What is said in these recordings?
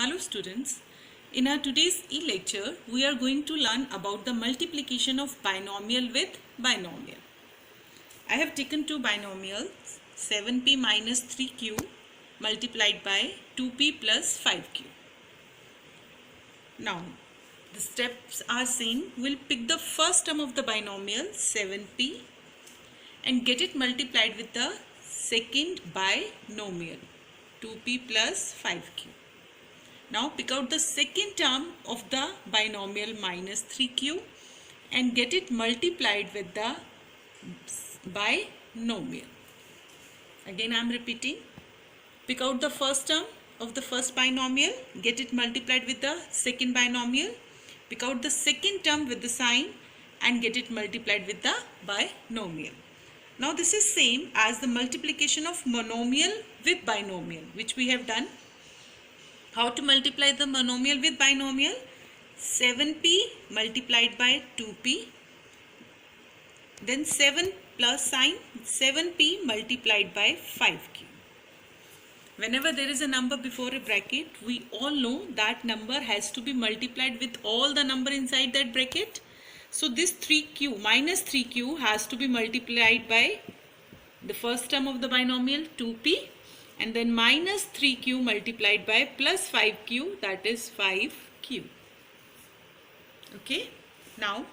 Hello students, in our today's e-lecture, we are going to learn about the multiplication of binomial with binomial. I have taken two binomials, 7p minus 3q multiplied by 2p plus 5q. Now, the steps are same. We'll pick the first term of the binomial, 7p, and get it multiplied with the second binomial, 2p plus 5q. Now pick out the second term of the binomial minus 3q and get it multiplied with the binomial. Again I am repeating. Pick out the first term of the first binomial, get it multiplied with the second binomial. Pick out the second term with the sign and get it multiplied with the binomial. Now this is same as the multiplication of monomial with binomial, which we have done. How to multiply the monomial with binomial? 7p multiplied by 2p, then 7 plus sign, 7p multiplied by 5q. Whenever there is a number before a bracket, we all know that number has to be multiplied with all the number inside that bracket. So this 3q minus 3q has to be multiplied by the first term of the binomial 2p, and then minus 3q multiplied by plus 5q, that is 5q. Okay. Now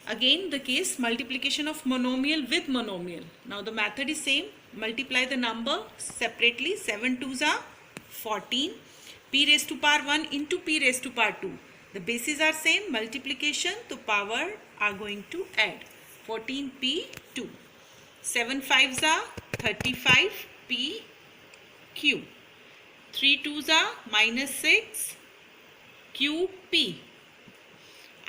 again the case multiplication of monomial with monomial. Now the method is same. Multiply the number separately. 7 2s are 14. P raised to power 1 into p raised to power 2. The bases are same. Multiplication to power are going to add. 14p2. 7 5s are 35p q. 3 2s are minus 6 qp,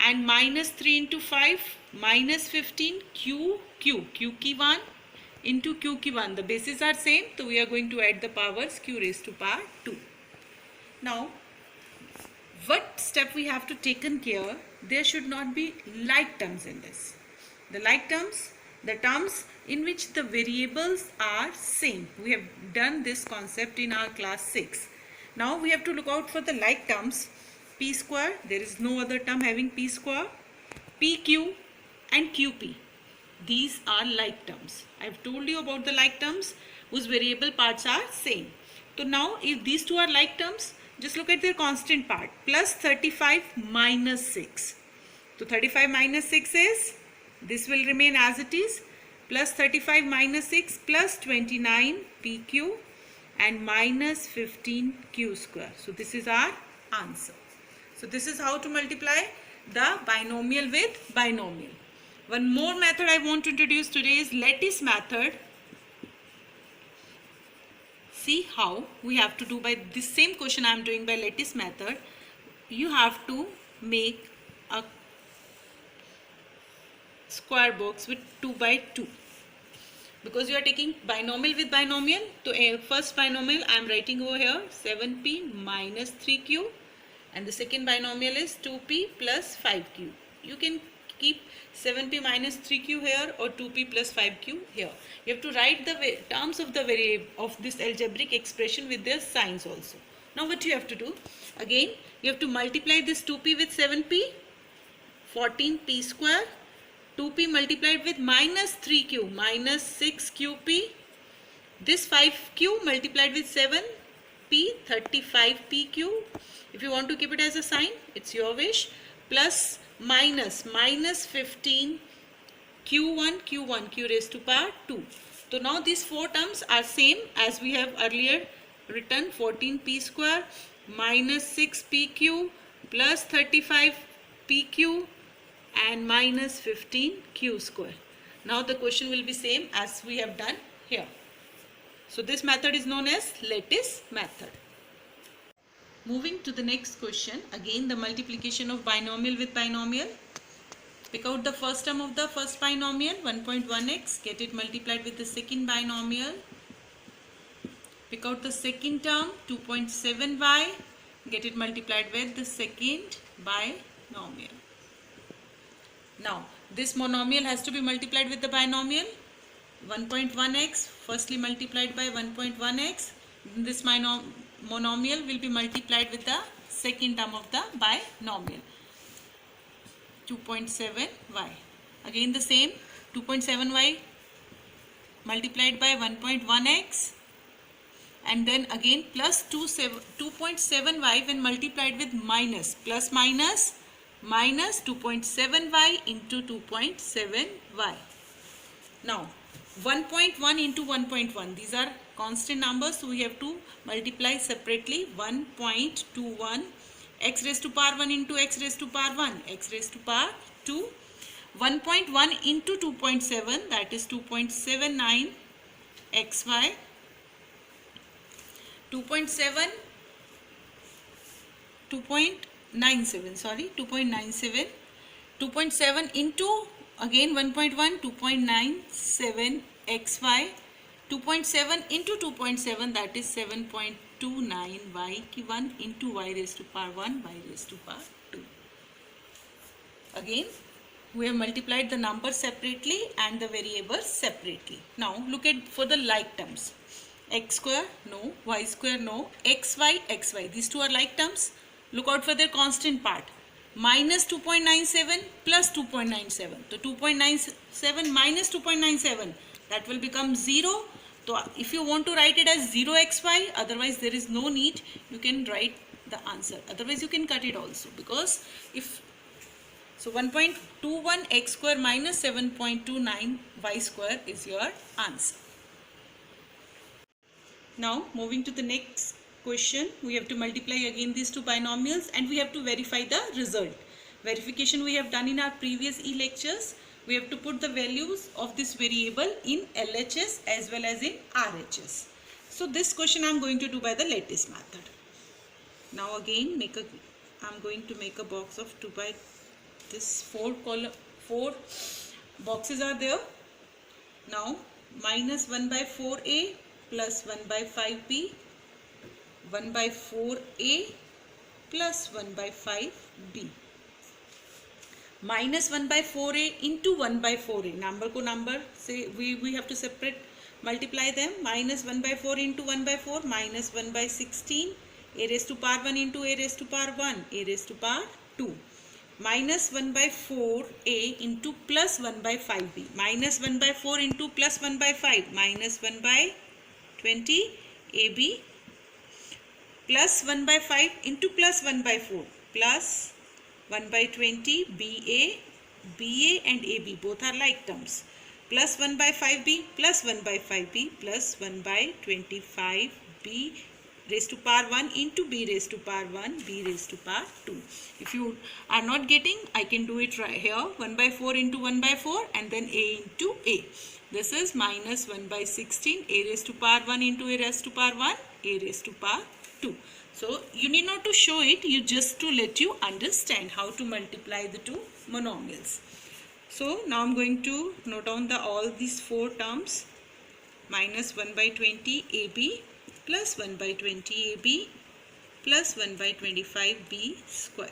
and minus 3 into 5 minus 15 q key 1 into q key 1. The bases are same, so we are going to add the powers q raised to power 2. Now what step we have to taken care? There should not be like terms in this. The like terms, the terms in which the variables are same. We have done this concept in our class 6. Now we have to look out for the like terms. P square, there is no other term having p square. PQ and QP, these are like terms. I have told you about the like terms whose variable parts are same. So now if these two are like terms, just look at their constant part. Plus 35 minus 6. So 35 minus 6 is, this will remain as it is, plus 35 minus 6 plus 29 PQ and minus 15 Q square. So this is our answer. So this is how to multiply the binomial with binomial. One more method I want to introduce today is lattice method. See how we have to do by this same question I am doing by lattice method. You have to make a square box with 2 by 2. Because you are taking binomial with binomial, so first binomial I am writing over here 7p minus 3q, and the second binomial is 2p plus 5q. You can keep 7p minus 3q here or 2p plus 5q here. You have to write the terms of the variable of this algebraic expression with their signs also. Now what you have to do? Again you have to multiply this 2p with 7p, 14p square. 2p multiplied with minus 3q, minus 6qp. This 5q multiplied with 7p, 35pq. If you want to keep it as a sign, it's your wish. Plus minus 15 q1, q raised to power 2. So now these four terms are same as we have earlier written. 14p square minus 6pq plus 35pq and minus 15 q square. Now the question will be same as we have done here. So this method is known as lattice method. Moving to the next question, again the multiplication of binomial with binomial. Pick out the first term of the first binomial 1.1x, get it multiplied with the second binomial. Pick out the second term 2.7y, get it multiplied with the second binomial. Now this monomial has to be multiplied with the binomial. 1.1x firstly multiplied by 1.1x. This monomial will be multiplied with the second term of the binomial, 2.7y. Again the same, 2.7y multiplied by 1.1x, and then again plus 2.7y when multiplied with minus, plus minus, minus 2.7y into 2.7y. Now 1.1 into 1.1, these are constant numbers, so we have to multiply separately. 1.21 x raised to power 1 into x raised to power 1, x raised to power 2. 1.1 into 2.7, that is 2.79 xy. 2.97, 2.7 into again 1.1, 2.97 xy. 2.7 into 2.7, that is 7.29 y ki 1 into y raised to power 1, y raised to power 2. Again we have multiplied the numbers separately and the variables separately. Now look at for the like terms. X square no, y square no, xy, xy, these two are like terms. Look out for their constant part. Minus 2.97 plus 2.97, so 2.97 minus 2.97, that will become 0. So if you want to write it as 0xy, otherwise there is no need, you can write the answer, otherwise you can cut it also, because if so 1.21 x square minus 7.29 y square is your answer. Now moving to the next question, we have to multiply again these two binomials and we have to verify the result. Verification we have done in our previous lectures. We have to put the values of this variable in LHS as well as in RHS. So this question I am going to do by the lattice method. Now again I am going to make a box of 2 by this 4 boxes are there. Now minus 1 by 4a plus 1 by 5b, 1 by 4a plus 1 by 5b, minus 1 by 4a into 1 by 4a, number ko number say we have to separate, multiply them. Minus 1 by 4 into 1 by 4, minus 1 by 16, a raised to power 1 into a raised to power 1, a raised to power 2, minus 1 by 4a into plus 1 by 5b, minus 1 by 4 into plus 1 by 5, minus 1 by 20 ab, plus 1 by 5 into plus 1 by 4, plus 1 by 20 ba, ba and ab both are like terms, plus 1 by 5b plus 1 by 5b plus 1 by 25b raised to power 1 into b raised to power 1, b raised to power 2. If you are not getting, I can do it right here, 1 by 4 into 1 by 4 and then a into a. This is minus 1 by 16, a raised to power 1 into a raised to power 1, a raised to power 2. So you need not to show it, you just to let you understand how to multiply the two monomials. So now I am going to note down all these 4 terms. Minus 1 by 20 ab plus 1 by 20 ab plus 1 by 25 b square.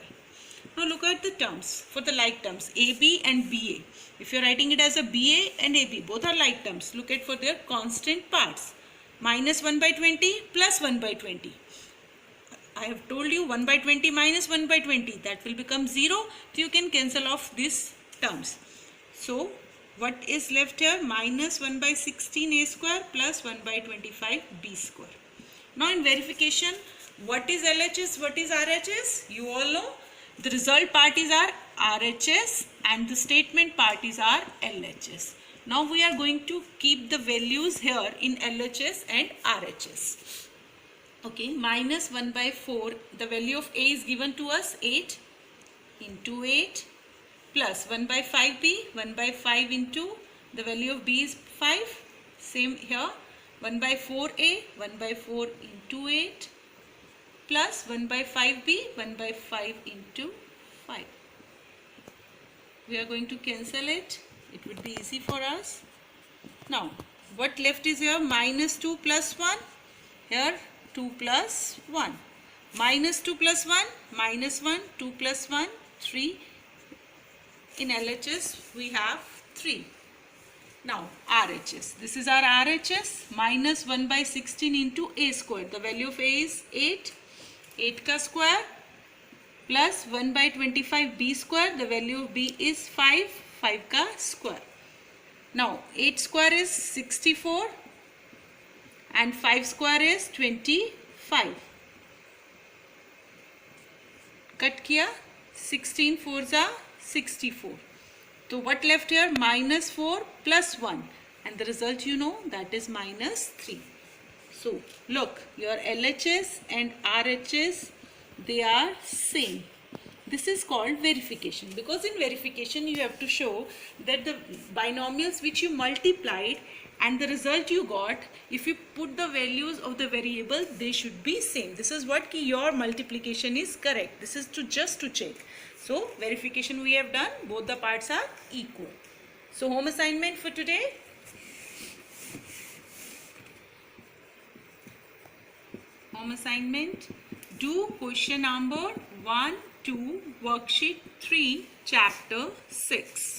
Now look at the terms for the like terms ab and ba. If you are writing it as a ba and ab, both are like terms. Look at for their constant parts. Minus 1 by 20 plus 1 by 20. I have told you 1 by 20 minus 1 by 20, that will become 0. So you can cancel off these terms. So what is left here? Minus 1 by 16 a square plus 1 by 25 b square. Now in verification, what is LHS, what is RHS? You all know. The result part is our RHS and the statement part is our LHS. Now we are going to keep the values here in LHS and RHS. Okay, minus 1 by 4, the value of a is given to us 8 into 8 plus 1 by 5b, 1 by 5 into the value of b is 5, same here, 1 by 4a, 1 by 4 into 8 plus 1 by 5b, 1 by 5 into 5. We are going to cancel it, it would be easy for us. Now what left is here? Minus 2 plus 1, here 2 plus 1, minus 2 plus 1, minus 1, 2 plus 1, 3. In LHS we have 3. Now RHS, this is our RHS, minus 1 by 16 into a square. The value of a is 8, 8 ka square, plus 1 by 25 b square, the value of b is 5, 5 ka square. Now 8 square is 64 and 5 square is 25. Cut kiya, 16 4s are 64. So what left here? Minus 4 plus 1, and the result you know, that is minus 3. So look, your LHS and RHS, they are same. This is called verification, because in verification you have to show that the binomials which you multiplied and the result you got, if you put the values of the variable, they should be same. This is what your multiplication is correct. This is just to check. So verification we have done, both the parts are equal. So home assignment for today. Home assignment, do question number 1 to worksheet 3, chapter 6.